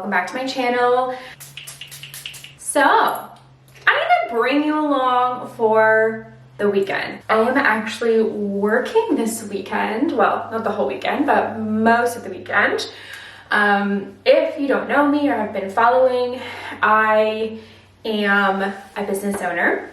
welcome back to my channel. So, I'm gonna bring you along for the weekend. I am actually working this weekend. Well, not the whole weekend, but most of the weekend. If you don't know me or have been following, I am a business owner,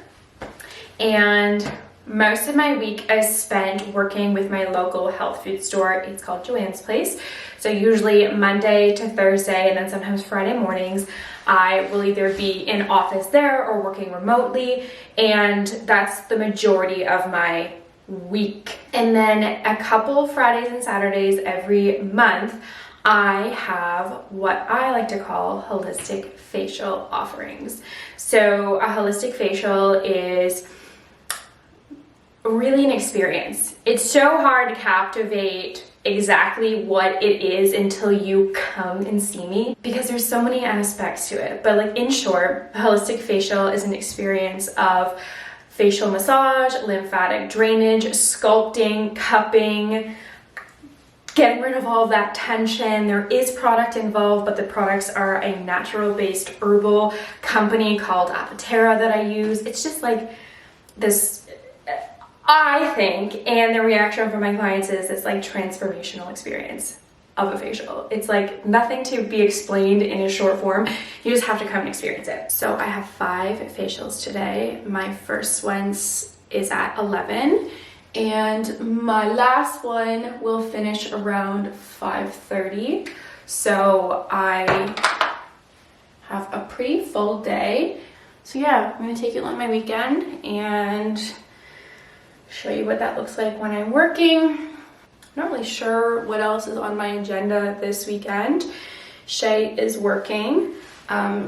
and most of my week is spent working with my local health food store. It's called Joanne's Place. So usually Monday to Thursday, and then sometimes Friday mornings, I will either be in office there or working remotely, and that's the majority of my week. And then a couple Fridays and Saturdays every month, I have what I like to call holistic facial offerings. So a holistic facial is really an experience. It's so hard to captivate exactly what it is until you come and see me, because there's so many aspects to it. But like, in short, a holistic facial is an experience of facial massage, lymphatic drainage, sculpting, cupping, getting rid of all of that tension. There is product involved, but the products are a natural-based herbal company called Apatera that I use. It's just like this, I think, and the reaction from my clients is this like transformational experience of a facial. It's like nothing to be explained in a short form. You just have to come and experience it. So I have 5 facials today. My first one is at 11, and my last one will finish around 5:30. So I have a pretty full day. So yeah, I'm gonna take you along my weekend and show you what that looks like when I'm working. I'm not really sure what else is on my agenda this weekend. Shay is working.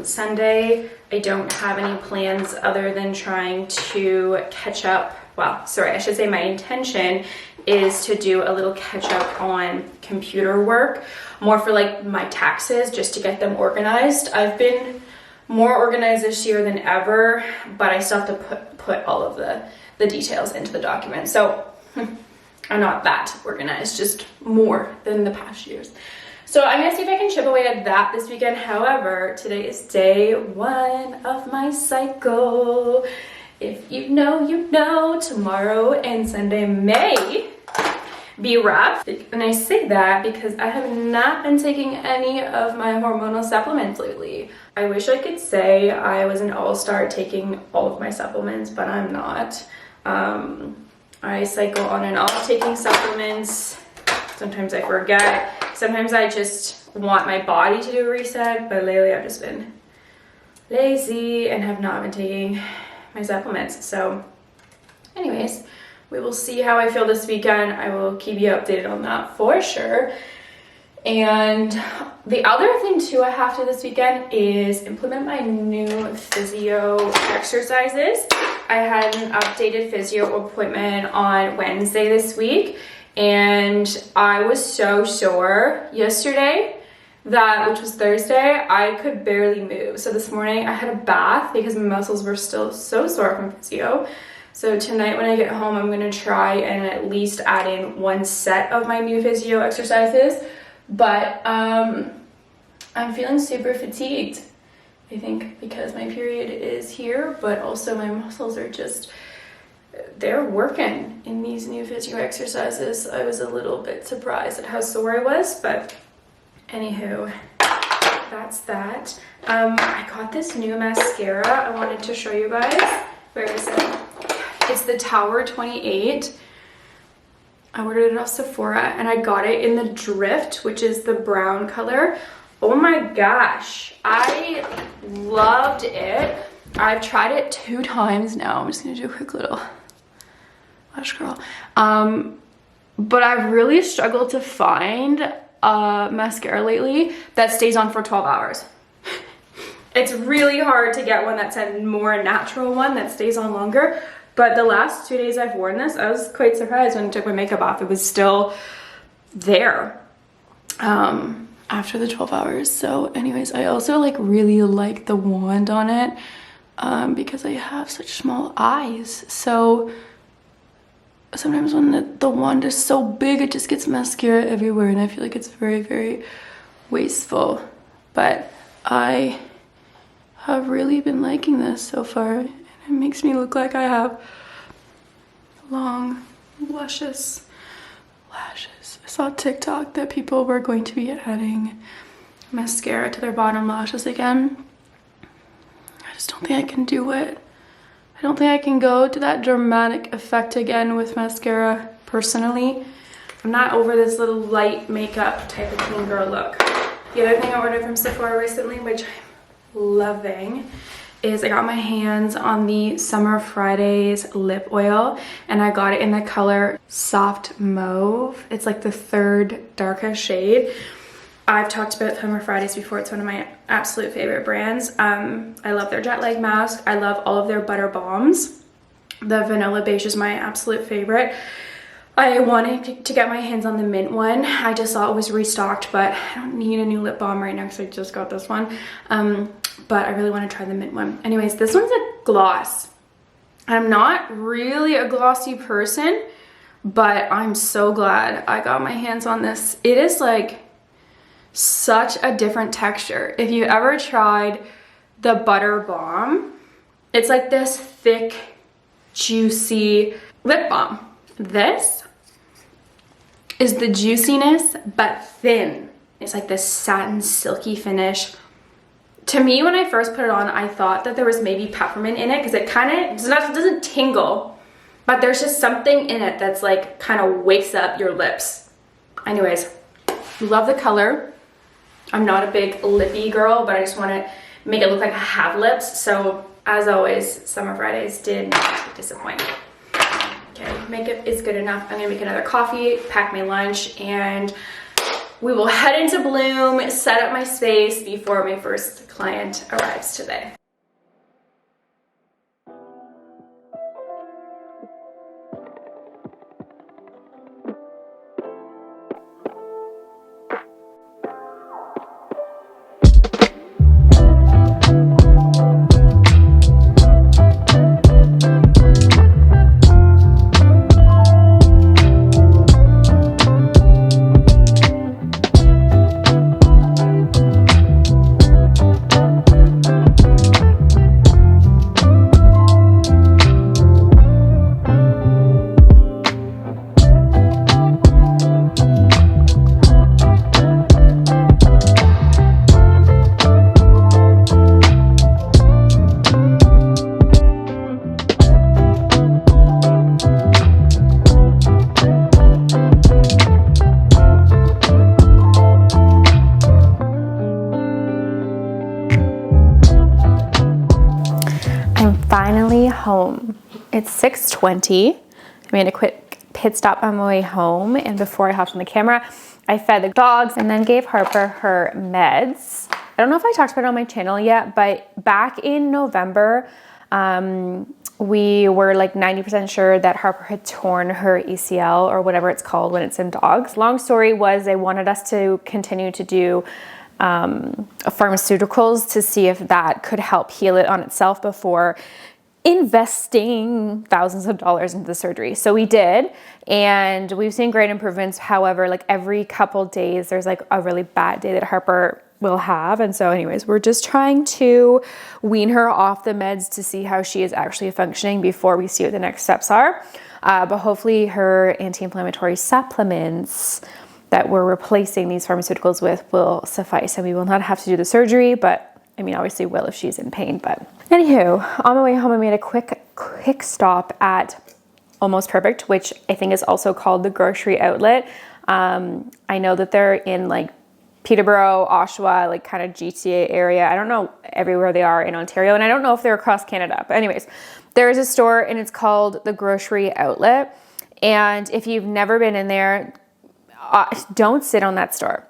Sunday, I don't have any plans other than trying to catch up. Well, sorry, I should say my intention is to do a little catch up on computer work, more for like my taxes, just to get them organized. I've been more organized this year than ever, but I still have to put all of the details into the document. So I'm not that organized, just more than the past years. So I'm gonna see if I can chip away at that this weekend. However, today is day 1 of my cycle. If you know, you know, tomorrow and Sunday may be rough. And I say that because I have not been taking any of my hormonal supplements lately. I wish I could say I was an all-star taking all of my supplements, but I'm not. I cycle on and off taking supplements. Sometimes I forget. Sometimes I just want my body to do a reset, but lately I've just been lazy and have not been taking my supplements. So anyways, we will see how I feel this weekend. I will keep you updated on that for sure. And the other thing too I have to this weekend is implement my new physio exercises. I had an updated physio appointment on Wednesday this week, and I was so sore yesterday that, which was Thursday, I could barely move. So this morning I had a bath because my muscles were still so sore from physio. So tonight when I get home, I'm gonna try and at least add in 1 set of my new physio exercises. But I'm feeling super fatigued. I think because my period is here, but also my muscles are just, they're working in these new physio exercises. I was a little bit surprised at how sore I was, but anywho, that's that. I got this new mascara I wanted to show you guys. Where is it? It's the Tower 28. I ordered it off Sephora, and I got it in the Drift, which is the brown color. Oh my gosh, I loved it. I've tried it 2 times now. I'm just gonna do a quick little lash curl. But I've really struggled to find a mascara lately that stays on for 12 hours. It's really hard to get one that's a more natural one that stays on longer. But the last 2 days I've worn this, I was quite surprised when I took my makeup off. It was still there after the 12 hours. So anyways, I also like really like the wand on it because I have such small eyes. So sometimes when the wand is so big, it just gets mascara everywhere, and I feel like it's very, very wasteful. But I have really been liking this so far. And it makes me look like I have long, luscious lashes. I saw TikTok that people were going to be adding mascara to their bottom lashes again. I just don't think I can do it. I don't think I can go to that dramatic effect again with mascara, personally. I'm not over this little light makeup type of clean girl look. The other thing I ordered from Sephora recently, which I'm loving, is I got my hands on the Summer Fridays lip oil, and I got it in the color Soft Mauve. It's like the third darkest shade. I've talked about Summer Fridays before. It's one of my absolute favorite brands. I love their jet lag mask. I love all of their butter bombs. The vanilla beige is my absolute favorite. I wanted to get my hands on the mint one. I just saw it was restocked, but I don't need a new lip balm right now because I just got this one. But I really want to try the mint one. Anyways, this one's a gloss. I'm not really a glossy person, but I'm so glad I got my hands on this. It is like such a different texture. If you ever tried the butter balm, it's like this thick, juicy lip balm. This is the juiciness, but thin. It's like this satin, silky finish. To me, when I first put it on, I thought that there was maybe peppermint in it because it kind of doesn't tingle, but there's just something in it that's like kind of wakes up your lips. Anyways, love the color. I'm not a big lippy girl, but I just want to make it look like I have lips. So as always, Summer Fridays did not disappoint. Okay, makeup is good enough. I'm gonna make another coffee, pack my lunch, and we will head into Bloom, set up my space before my first client arrives today. Finally home. It's 6:20. I made a quick pit stop on my way home, and before I hopped on the camera, I fed the dogs and then gave Harper her meds. I don't know if I talked about it on my channel yet, but back in November, we were like 90% sure that Harper had torn her ACL, or whatever it's called when it's in dogs. Long story was they wanted us to continue to do pharmaceuticals to see if that could help heal it on itself before investing thousands of dollars into the surgery. So we did, and we've seen great improvements. However, like every couple days, there's like a really bad day that Harper will have. And so anyways, we're just trying to wean her off the meds to see how she is actually functioning before we see what the next steps are. But hopefully her anti-inflammatory supplements that we're replacing these pharmaceuticals with will suffice, and we will not have to do the surgery, but I mean, obviously will if she's in pain. But anywho, on my way home, I made a quick stop at Almost Perfect, which I think is also called the grocery outlet. I know that they're in like Peterborough, Oshawa, like kind of GTA area. I don't know everywhere they are in Ontario, and I don't know if they're across Canada. But anyways, there is a store and it's called the Grocery Outlet. And if you've never been in there, don't sit on that store.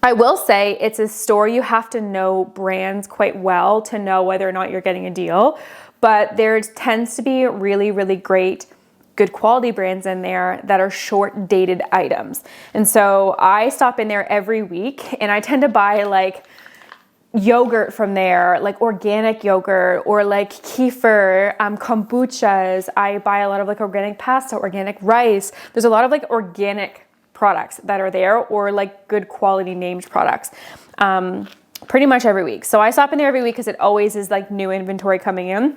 I will say it's a store you have to know brands quite well to know whether or not you're getting a deal, but there tends to be really, really great, good quality brands in there that are short dated items. And so I stop in there every week, and I tend to buy like yogurt from there, like organic yogurt, or like kefir, kombuchas. I buy a lot of like organic pasta, organic rice. There's a lot of like organic products that are there, or like good quality named products. pretty much every week. So I stop in there every week because it always is like new inventory coming in.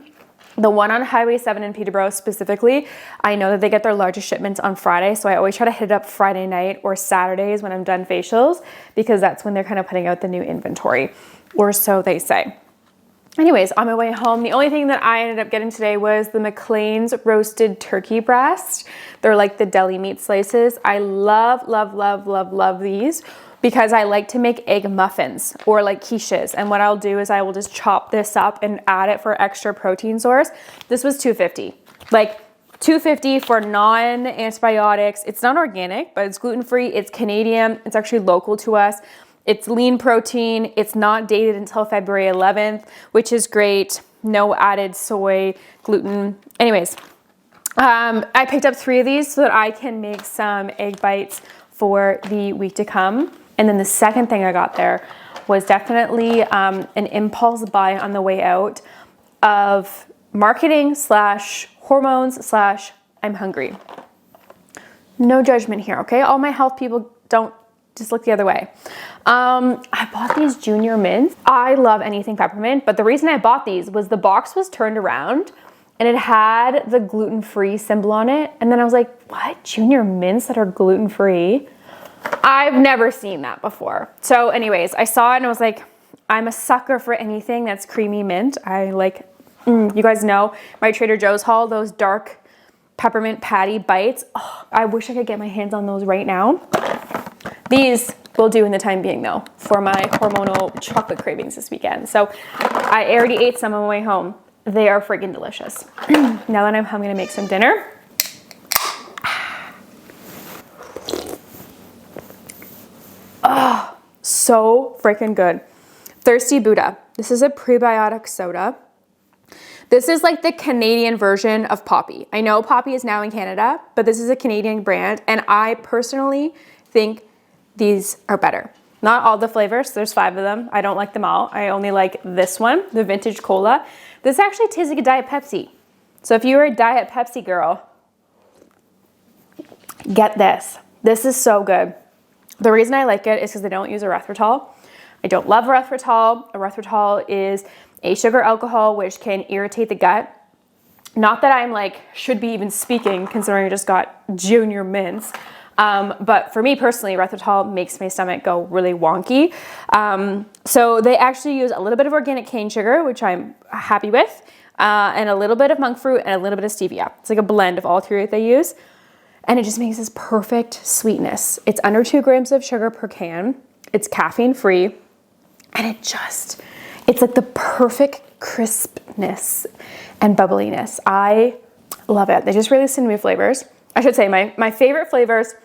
The one on Highway 7 in Peterborough specifically, I know that they get their largest shipments on Friday, so I always try to hit it up Friday night or Saturdays when I'm done facials, because that's when they're kind of putting out the new inventory, or so they say. Anyways, on my way home, the only thing that I ended up getting today was the McLean's roasted turkey breast. They're like the deli meat slices. I love, love, love, love, love these, because I like to make egg muffins or like quiches. And what I'll do is I will just chop this up and add it for extra protein source. This was $2.50. Like $2.50 for non-antibiotics. It's not organic, but it's gluten-free. It's Canadian. It's actually local to us. It's lean protein. It's not dated until February 11th, which is great. No added soy, gluten. Anyways, I picked up 3 of these so that I can make some egg bites for the week to come. And then the second thing I got there was definitely an impulse buy on the way out of marketing / hormones / I'm hungry. No judgment here, okay? All my health people, don't just look the other way. I bought these junior mints. I love anything peppermint, but the reason I bought these was the box was turned around and it had the gluten-free symbol on it. And then I was like, what? Junior mints that are gluten-free? I've never seen that before. So anyways, I saw it and I was like, I'm a sucker for anything that's creamy mint. I like, you guys know my Trader Joe's haul, those dark peppermint patty bites. Oh, I wish I could get my hands on those right now. These will do in the time being though, for my hormonal chocolate cravings this weekend. So I already ate some on my way home. They are freaking delicious. Now that I'm home, I'm gonna make some dinner. Oh, so freaking good. Thirsty Buddha. This is a prebiotic soda. This is like the Canadian version of Poppy. I know Poppy is now in Canada, but this is a Canadian brand, and I personally think these are better. Not all the flavors, there's 5 of them. I don't like them all. I only like this one, the vintage cola. This actually tastes like a Diet Pepsi. So if you're a Diet Pepsi girl, get this. This is so good. The reason I like it is because they don't use erythritol. I don't love erythritol. Erythritol is a sugar alcohol which can irritate the gut. Not that I'm like, should be even speaking considering I just got junior mints. But for me personally, erythritol makes my stomach go really wonky. So they actually use a little bit of organic cane sugar, which I'm happy with, and a little bit of monk fruit and a little bit of stevia. It's like a blend of all 3 that they use. And it just makes this perfect sweetness. It's under 2 grams of sugar per can. It's caffeine free. And it's like the perfect crispness and bubbliness. I love it. They just released some new flavors. I should say my favorite flavors,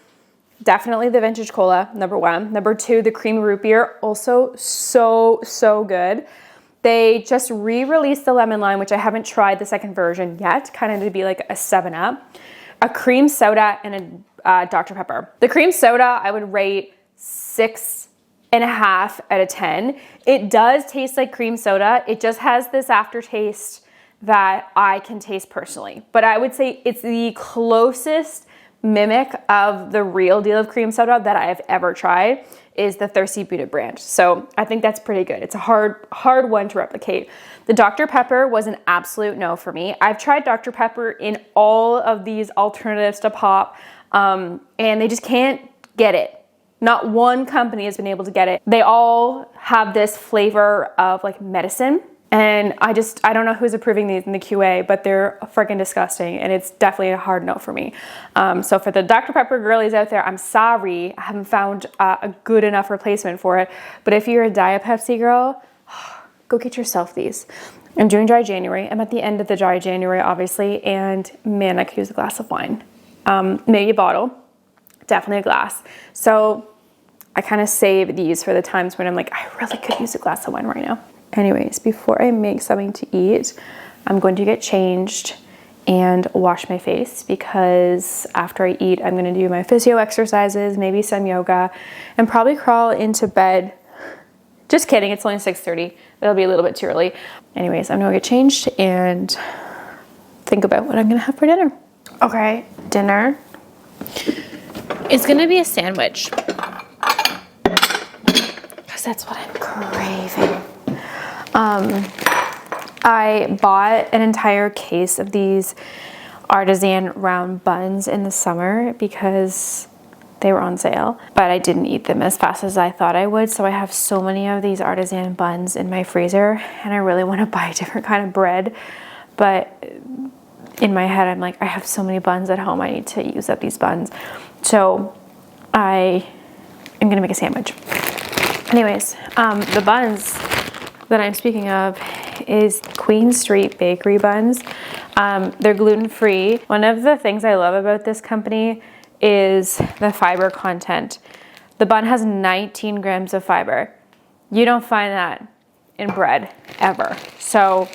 definitely the vintage cola, number 1. Number 2, the creamy root beer, also so good. They just re-released the lemon lime, which I haven't tried the second version yet, kind of to be like a 7-Up. A cream soda and a Dr. Pepper. The cream soda, I would rate 6.5 out of 10. It does taste like cream soda. It just has this aftertaste that I can taste personally. But I would say it's the closest mimic of the real deal of cream soda that I have ever tried is the Thirsty Buddha brand. So I think that's pretty good. It's a hard one to replicate. The Dr. Pepper was an absolute no for me. I've tried Dr. Pepper in all of these alternatives to pop, and they just can't get it. Not one company has been able to get it. They all have this flavor of like medicine. And I don't know who's approving these in the QA, but they're freaking disgusting. And it's definitely a hard no for me. So for the Dr. Pepper girlies out there, I'm sorry. I haven't found a good enough replacement for it. But if you're a Diet Pepsi girl, go get yourself these. I'm doing dry January. I'm at the end of the dry January, obviously. And man, I could use a glass of wine. Maybe a bottle, definitely a glass. So I kind of save these for the times when I'm like, I really could use a glass of wine right now. Anyways, before I make something to eat, I'm going to get changed and wash my face because after I eat, I'm going to do my physio exercises, maybe some yoga, and probably crawl into bed. Just kidding, it's only 6:30. That'll be a little bit too early. Anyways, I'm going to get changed and think about what I'm going to have for dinner. Okay, dinner is going to be a sandwich. that's what I'm craving. I bought an entire case of these artisan round buns in the summer because they were on sale, but I didn't eat them as fast as I thought I would. So I have so many of these artisan buns in my freezer, and I really want to buy a different kind of bread. But in my head, I'm like, I have so many buns at home. I need to use up these buns. So I am going to make a sandwich. Anyways, the buns that I'm speaking of is Queen Street Bakery buns. They're gluten-free. One of the things I love about this company is the fiber content. The bun has 19 grams of fiber. You don't find that in bread ever. So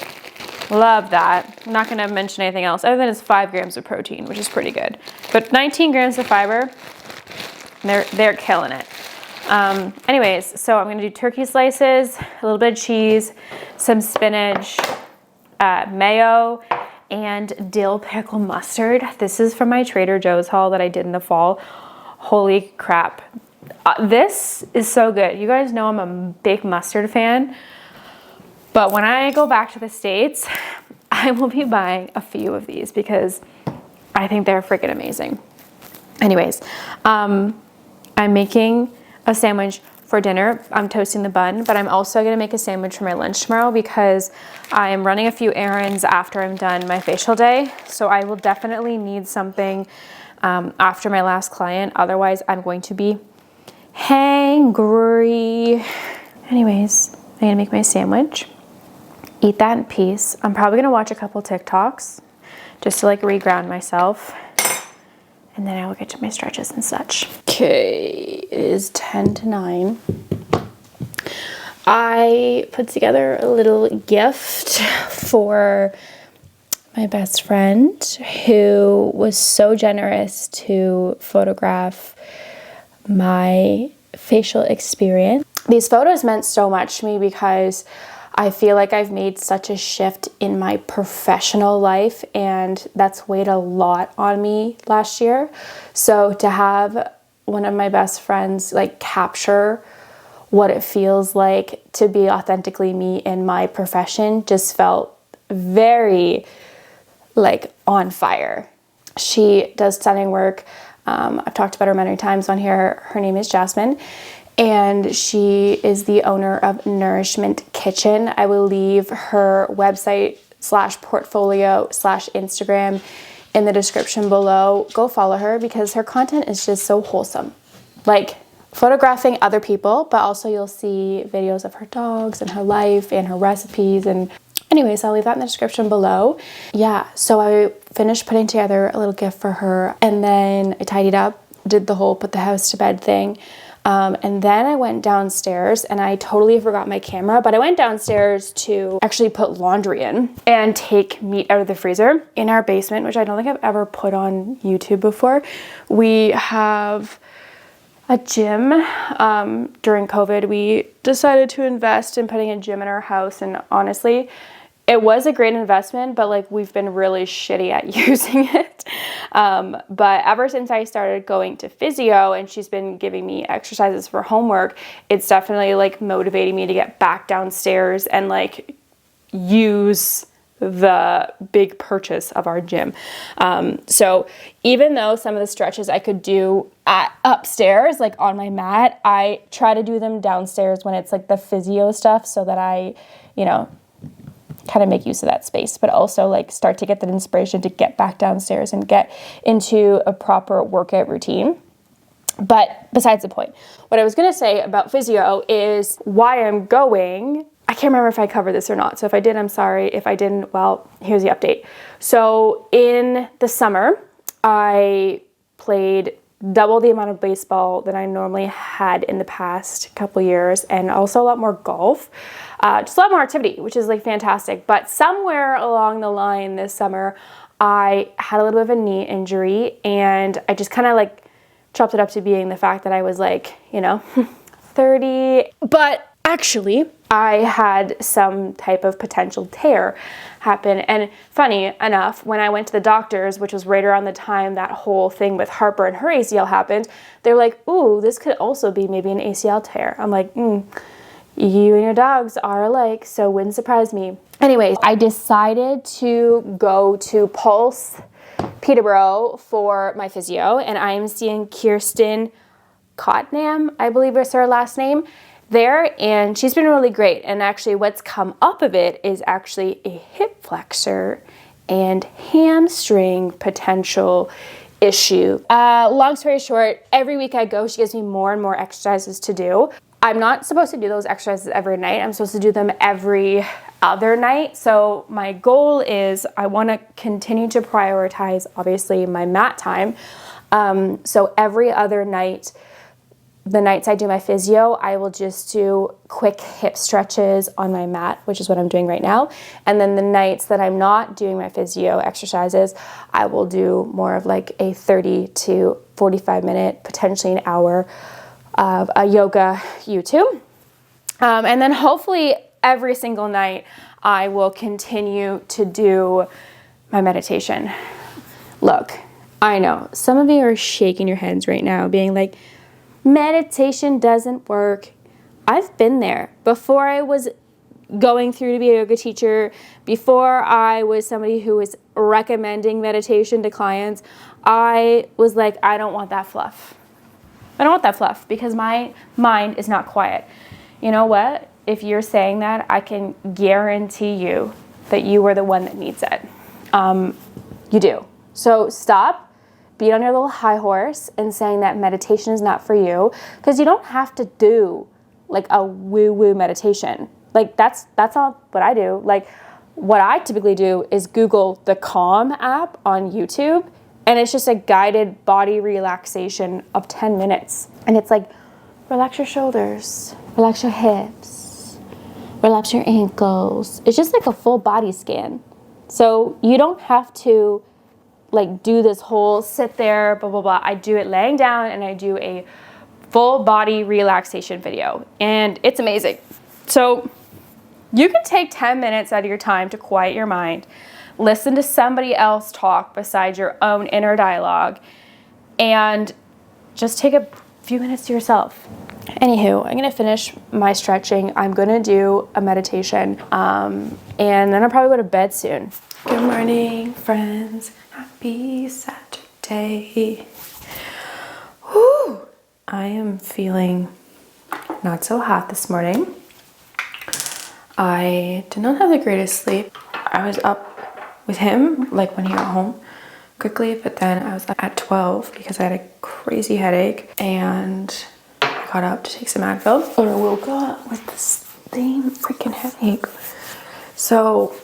love that. I'm not going to mention anything else other than it's 5 grams of protein, which is pretty good. But 19 grams of fiber, they're killing it. Anyways, so I'm going to do turkey slices, a little bit of cheese, some spinach, mayo, and dill pickle mustard. This is from my Trader Joe's haul that I did in the fall. Holy crap. This is so good. You guys know I'm a big mustard fan, but when I go back to the States, I will be buying a few of these because I think they're freaking amazing. Anyways, I'm making a sandwich for dinner. I'm toasting the bun, but I'm also going to make a sandwich for my lunch tomorrow because I am running a few errands after I'm done my facial day. So I will definitely need something after my last client. Otherwise, I'm going to be hangry. Anyways, I'm going to make my sandwich, eat that in peace. I'm probably going to watch a couple TikToks just to like reground myself. And then I will get to my stretches and such. Okay, it is 10 to 9. I put together a little gift for my best friend who was so generous to photograph my facial experience. These photos meant so much to me because I feel like I've made such a shift in my professional life, and that's weighed a lot on me last year. So to have one of my best friends like capture what it feels like to be authentically me in my profession just felt very like on fire. She does stunning work. I've talked about her many times on here. Her name is Jasmine, and she is the owner of Nourishment Kitchen. I will leave her website /portfolio /Instagram in the description below. Go follow her because her content is just so wholesome. Like photographing other people, but also you'll see videos of her dogs and her life and her recipes. And anyways, I'll leave that in the description below. Yeah, so I finished putting together a little gift for her, and then I tidied up, did the whole put the house to bed thing. And then I went downstairs, and I totally forgot my camera, but I went downstairs to actually put laundry in and take meat out of the freezer. In our basement, which I don't think I've ever put on YouTube before, we have a gym. During COVID, we decided to invest in putting a gym in our house, and honestly, it was a great investment, but like we've been really shitty at using it. But ever since I started going to physio and she's been giving me exercises for homework, it's definitely like motivating me to get back downstairs and like use the big purchase of our gym. So even though some of the stretches I could do upstairs, like on my mat, I try to do them downstairs when it's like the physio stuff so that I, you know, kind of make use of that space, but also like start to get that inspiration to get back downstairs and get into a proper workout routine. But besides the point, what I was going to say about physio is why I'm going. I can't remember if I covered this or not. So if I did, I'm sorry. If I didn't, well, here's the update. So in the summer, I played double the amount of baseball that I normally had in the past couple years, and also a lot more golf. Just a lot more activity, which is like fantastic. But somewhere along the line this summer, I had a little bit of a knee injury, and I just kind of like chopped it up to being the fact that I was like, you know, 30. But actually, I had some type of potential tear happen. And funny enough, when I went to the doctors, which was right around the time that whole thing with Harper and her ACL happened, they're like, ooh, this could also be maybe an ACL tear. I'm like, You and your dogs are alike, so wouldn't surprise me. Anyways, I decided to go to Pulse Peterborough for my physio, and I'm seeing Kirsten Cotnam, I believe is her last name, there, and she's been really great. And actually what's come up of it is actually a hip flexor and hamstring potential issue. Long story short, every week I go, she gives me more and more exercises to do. I'm not supposed to do those exercises every night. I'm supposed to do them every other night. So my goal is I want to continue to prioritize, obviously, my mat time. So every other night, the nights I do my physio, I will just do quick hip stretches on my mat, which is what I'm doing right now. And then the nights that I'm not doing my physio exercises, I will do more of like a 30 to 45 minute, potentially an hour of a yoga YouTube. And then hopefully every single night I will continue to do my meditation. Look, I know some of you are shaking your heads right now being like, meditation doesn't work. I've been there. Before I was going through to be a yoga teacher, before I was somebody who was recommending meditation to clients, I was like, I don't want that fluff. I don't want that fluff because my mind is not quiet. You know what? If you're saying that, I can guarantee you that you are the one that needs it. You do. So stop being on your little high horse and saying that meditation is not for you, because you don't have to do like a woo-woo meditation. Like that's all what I do. Like what I typically do is Google the Calm app on YouTube, and it's just a guided body relaxation of 10 minutes. And it's like, relax your shoulders, relax your hips, relax your ankles. It's just like a full body scan. So you don't have to like do this whole sit there, blah, blah, blah. I do it laying down, and I do a full body relaxation video, and it's amazing. So you can take 10 minutes out of your time to quiet your mind, listen to somebody else talk besides your own inner dialogue, and just take a few minutes to yourself. Anywho, I'm gonna finish my stretching. I'm gonna do a meditation, and then I'll probably go to bed soon. Good morning, friends. Happy Saturday. Whew. I am feeling not so hot this morning. I did not have the greatest sleep. I was up with him like when he got home quickly, but then I was up at 12 because I had a crazy headache, and I got up to take some Advil, and I woke up with the same freaking headache. So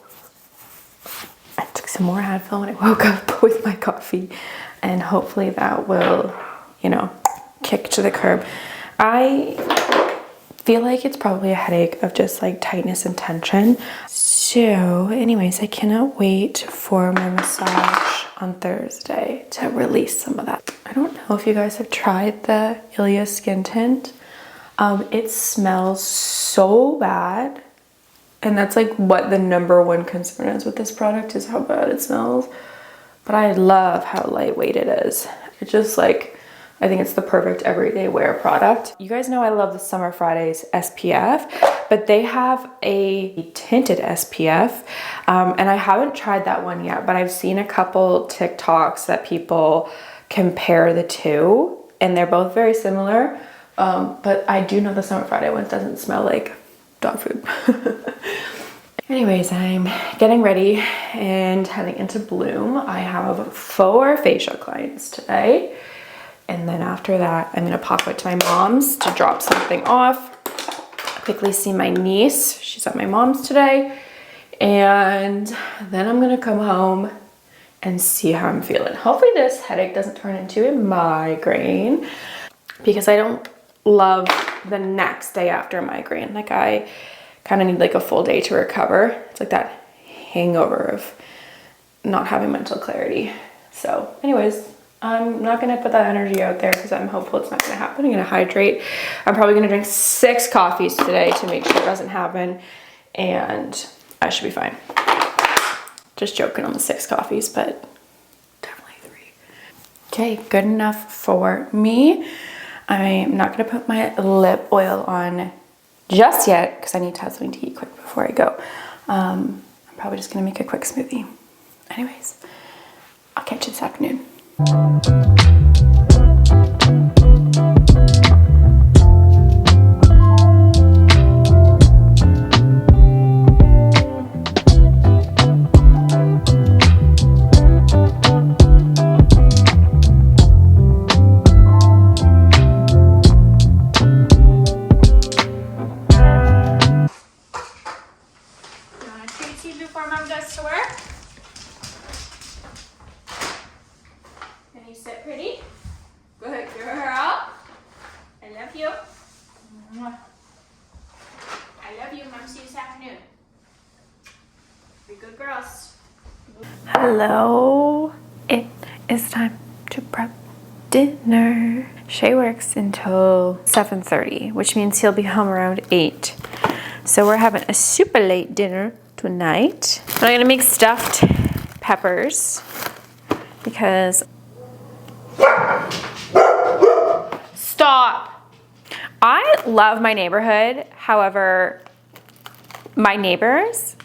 I took some more Advil when I woke up with my coffee, and hopefully that will, you know, kick to the curb. I feel like it's probably a headache of just like tightness and tension. So anyways, I cannot wait for my massage on Thursday to release some of that. I don't know if you guys have tried the Ilia skin tint. It smells so bad. And that's like what the number one concern is with this product, is how bad it smells. But I love how lightweight it is. It's just like, I think it's the perfect everyday wear product. You guys know I love the Summer Fridays SPF, but they have a tinted SPF. And I haven't tried that one yet, but I've seen a couple TikToks that people compare the two, and they're both very similar. But I do know the Summer Friday one doesn't smell like dog food. Anyways, I'm getting ready and heading into Bloom. I have 4 facial clients today, and then after that I'm gonna pop out to my mom's to drop something off, quickly see my niece, she's at my mom's today, and then I'm gonna come home and see how I'm feeling. Hopefully this headache doesn't turn into a migraine, because I don't love the next day after a migraine. Like I kind of need like a full day to recover. It's like that hangover of not having mental clarity. So anyways, I'm not gonna put that energy out there because I'm hopeful it's not gonna happen. I'm gonna hydrate. I'm probably gonna drink 6 coffees today to make sure it doesn't happen, and I should be fine. Just joking on the 6 coffees, but definitely 3. Okay, good enough for me. I'm not gonna put my lip oil on just yet because I need to have something to eat quick before I go. I'm probably just gonna make a quick smoothie. Anyways, I'll catch you this afternoon. Before Mom goes to work. Can you sit pretty? Good girl. I love you. Mwah. I love you. Mom, see you this afternoon. Be good girls. Hello. It is time to prep dinner. Shay works until 7:30, which means he'll be home around 8. So we're having a super late dinner tonight. I'm gonna make stuffed peppers because stop. I love my neighborhood. However, my neighbors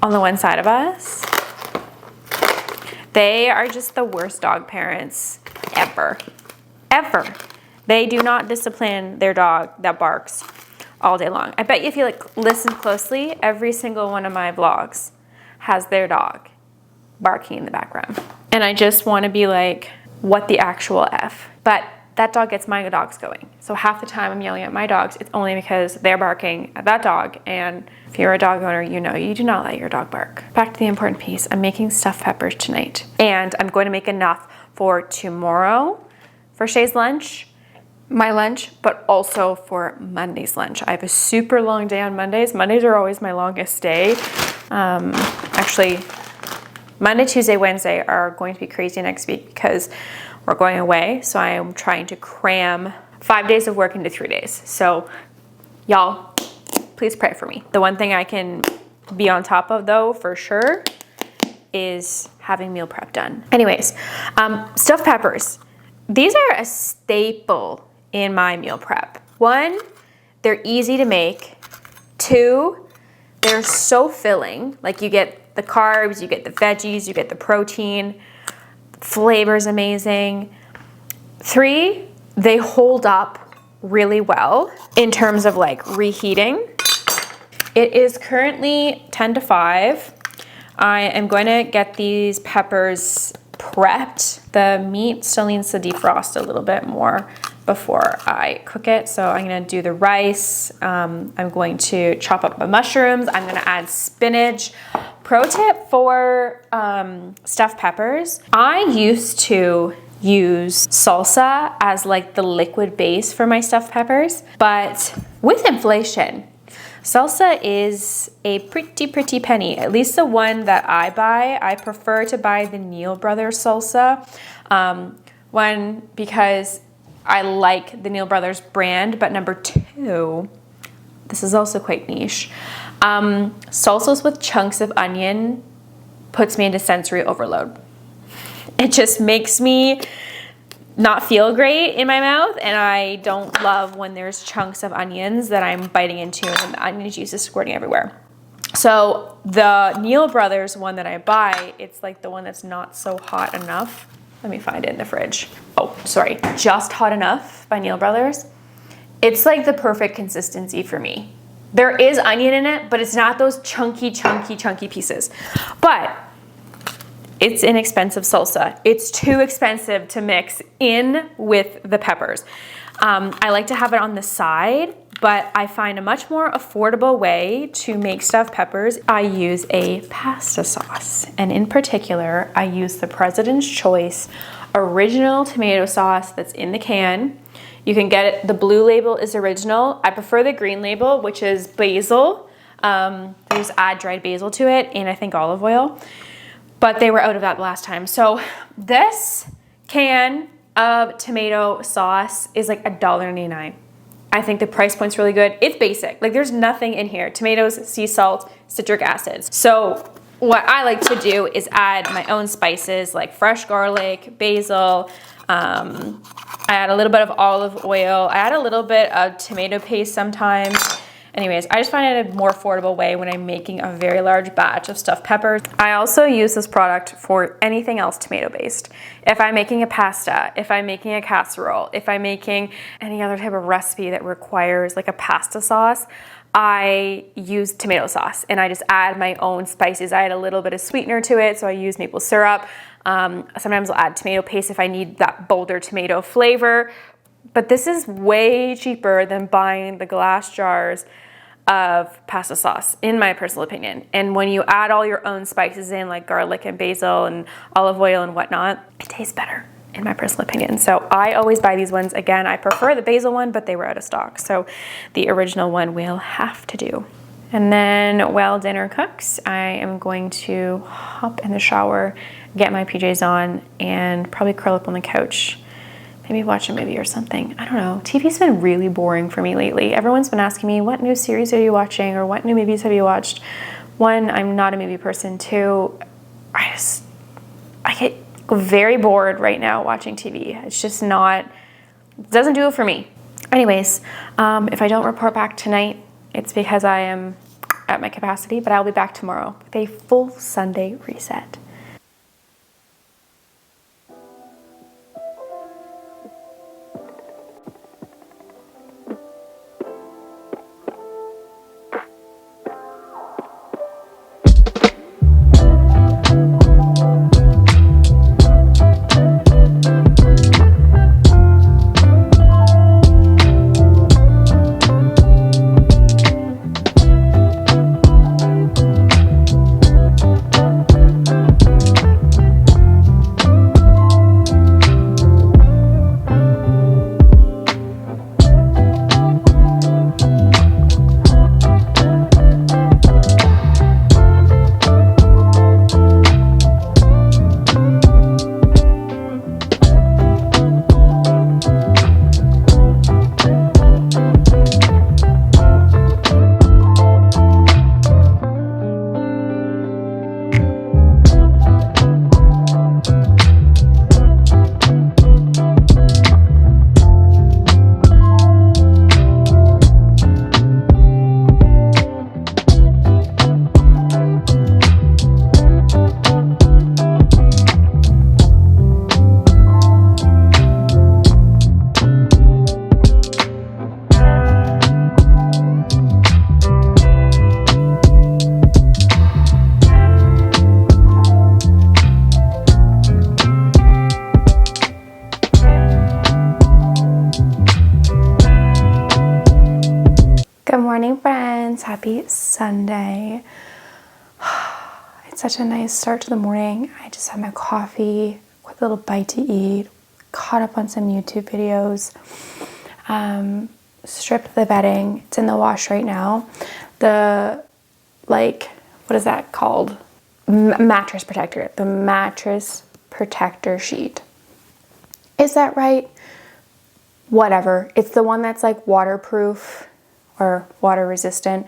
on the one side of us, they are just the worst dog parents ever. Ever. They do not discipline their dog that barks all day long. I bet you if you listen closely, every single one of my vlogs has their dog barking in the background. And I just want to be like, what the actual F? But that dog gets my dogs going. So half the time I'm yelling at my dogs, it's only because they're barking at that dog. And if you're a dog owner, you know you do not let your dog bark. Back to the important piece. I'm making stuffed peppers tonight. And I'm going to make enough for tomorrow for Shay's lunch, my lunch, but also for Monday's lunch. I have a super long day on Mondays. Mondays are always my longest day. Actually, Monday, Tuesday, Wednesday are going to be crazy next week because we're going away. So I am trying to cram 5 days of work into 3 days. So y'all, please pray for me. The one thing I can be on top of though, for sure, is having meal prep done. Anyways, stuffed peppers. These are a staple in my meal prep. 1, they're easy to make. 2, they're so filling. Like you get the carbs, you get the veggies, you get the protein. Flavor's amazing. 3, they hold up really well in terms of like reheating. It is currently 10 to 5. I am going to get these peppers prepped. The meat still needs to defrost a little bit more before I cook it. So I'm gonna do the rice. I'm going to chop up my mushrooms. I'm gonna add spinach. Pro tip for stuffed peppers. I used to use salsa as like the liquid base for my stuffed peppers, but with inflation, salsa is a pretty penny. At least the one that I buy. I prefer to buy the Neal Brothers salsa. One, because I like the Neal Brothers brand, but number 2, this is also quite niche. Salsas with chunks of onion puts me into sensory overload. It just makes me not feel great in my mouth, and I don't love when there's chunks of onions that I'm biting into and the onion juice is squirting everywhere. So the Neal Brothers one that I buy, it's like the one that's not so hot enough. Let me find it in the fridge. Oh, sorry, Just Hot Enough by Neal Brothers. It's like the perfect consistency for me. There is onion in it, but it's not those chunky pieces. But it's inexpensive salsa. It's too expensive to mix in with the peppers. I like to have it on the side, but I find a much more affordable way to make stuffed peppers. I use a pasta sauce, and in particular, I use the President's Choice original tomato sauce that's in the can. You can get it, the blue label is original. I prefer the green label, which is basil. They just add dried basil to it, and I think olive oil. But they were out of that last time. So this can of tomato sauce is like $1.99. I think the price point's really good. It's basic. Like there's nothing in here. Tomatoes, sea salt, citric acids. So what I like to do is add my own spices like fresh garlic, basil. I add a little bit of olive oil. I add a little bit of tomato paste sometimes. Anyways, I just find it a more affordable way when I'm making a very large batch of stuffed peppers. I also use this product for anything else tomato based. If I'm making a pasta, if I'm making a casserole, if I'm making any other type of recipe that requires like a pasta sauce, I use tomato sauce and I just add my own spices. I add a little bit of sweetener to it, so I use maple syrup. Sometimes I'll add tomato paste if I need that bolder tomato flavor. But this is way cheaper than buying the glass jars of pasta sauce, in my personal opinion. And when you add all your own spices in, like garlic and basil and olive oil and whatnot, it tastes better, in my personal opinion. So I always buy these ones. Again, I prefer the basil one, but they were out of stock. So the original one will have to do. And then while dinner cooks, I am going to hop in the shower, get my PJs on, and probably curl up on the couch. Maybe watch a movie or something. I don't know. TV's been really boring for me lately. Everyone's been asking me, what new series are you watching? Or what new movies have you watched? One, I'm not a movie person. Two, I get very bored right now watching TV. It's just not, it doesn't do it for me. Anyways, if I don't report back tonight, it's because I am at my capacity, but I'll be back tomorrow with a full Sunday reset. Good morning, friends. Happy Sunday. It's such a nice start to the morning. I just had my coffee, quick little bite to eat, caught up on some YouTube videos, stripped the bedding. It's in the wash right now. The, what is that called? Mattress protector. The mattress protector sheet. Is that right? Whatever. It's the one that's like waterproof or water resistant.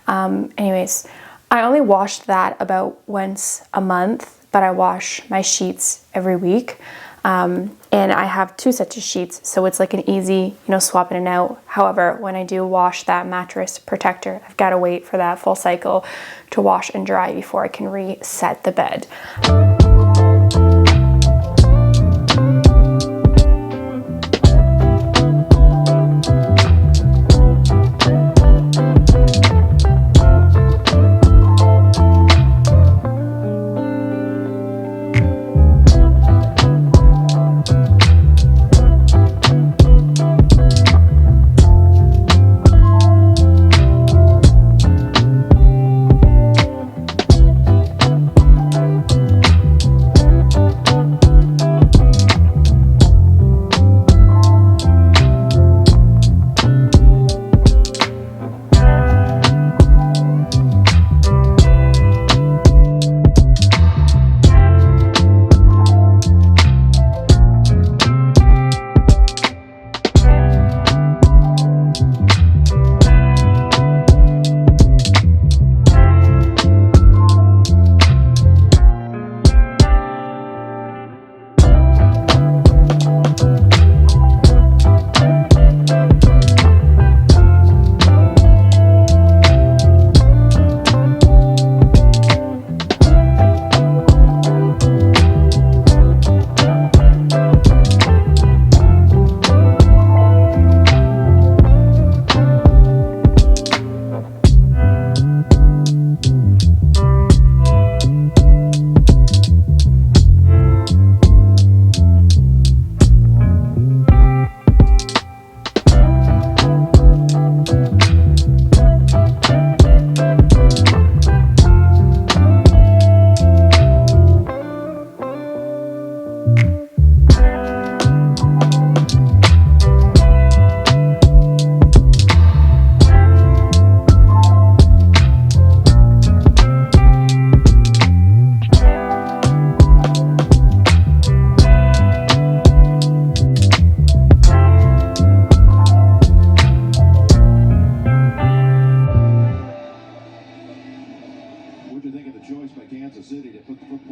Anyways, I only wash that about once a month, but I wash my sheets every week. And I have 2 sets of sheets, so it's like an easy, swap in and out. However, when I do wash that mattress protector, I've got to wait for that full cycle to wash and dry before I can reset the bed.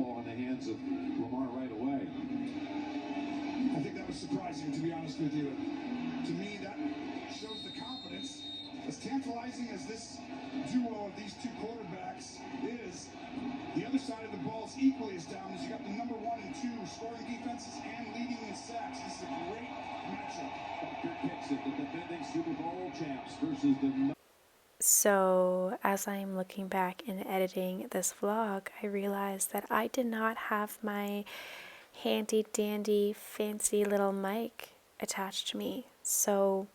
ball in the hands of Lamar right away. I think that was surprising, to be honest with you. To me, that shows the confidence. As tantalizing as this duo of these two quarterbacks is, the other side of the ball is equally as down as you got the number 1 and 2 scoring defenses and leading in sacks. This is a great matchup. Parker kicks it, the defending Super Bowl champs versus the... So, as I'm looking back and editing this vlog, I realized that I did not have my handy dandy fancy little mic attached to me. So,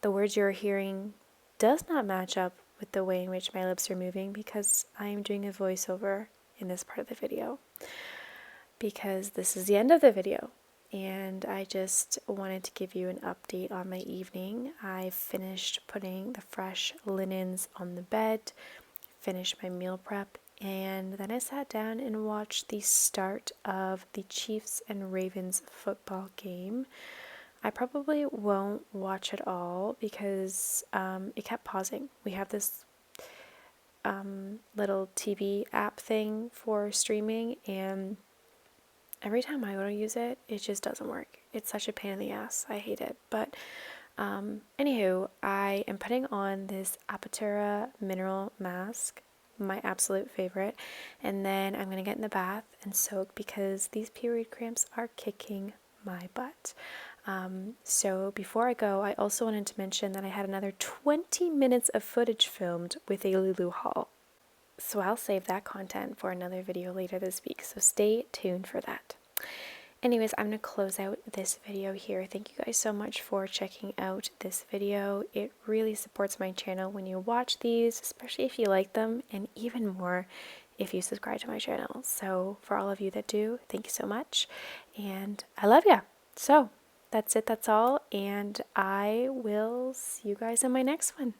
the words you're hearing does not match up with the way in which my lips are moving because I am doing a voiceover in this part of the video. Because this is the end of the video. And I just wanted to give you an update on my evening. I finished putting the fresh linens on the bed, finished my meal prep, and then I sat down and watched the start of the Chiefs and Ravens football game. I probably won't watch it all because it kept pausing. We have this little TV app thing for streaming, and every time I go to use it, it just doesn't work. It's such a pain in the ass. I hate it. But anywho, I am putting on this Apatura mineral mask, my absolute favorite, and then I'm going to get in the bath and soak because these period cramps are kicking my butt. So before I go, I also wanted to mention that I had another 20 minutes of footage filmed with a Lulu haul. So I'll save that content for another video later this week, so stay tuned for that. Anyways, I'm going to close out this video here. Thank you guys so much for checking out this video. It really supports my channel when you watch these, especially if you like them, and even more if you subscribe to my channel. So for all of you that do, thank you so much, and I love ya. So that's it, that's all, and I will see you guys in my next one.